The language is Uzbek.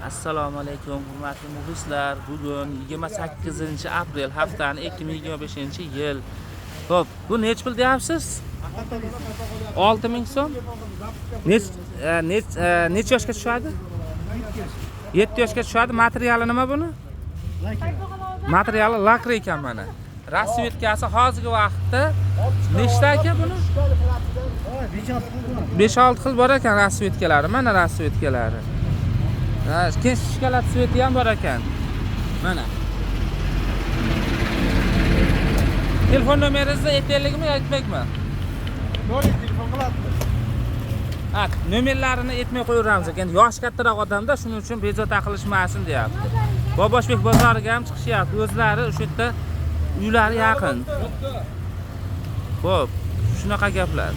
Assalomu alaykum hurmatli muxlislar. Bugun 28-aprel haftaning 2025-yil. Xo'p, bu nech pul deyapsiz? 6000 so'm. Nech yoshga tushadi? 7 yoshga tushadi. Materiali nima buni? Materiali lakr ekan mana. Rasvetkasi hozirgi vaqtda nechta ekan buni? 5-6 xil bor ekan rasvetkalari. Mana rasvetkalari. Keyin shkolat sveti ham bor ekan. Mana. Telefon nomeringizni aytaylikmi, aytmakmi? No'li telefon qiladimi? Ha, nomerlarini aytmay qo'yamiz ekan. Yosh kattaroq odamda, shuning uchun bezovta qilishmasin deyapti. Boboshbek bozoriga ham chiqishyapti. O'zlari o'sha yerda uylari yaqin. Xo'p, shunaqa gaplar.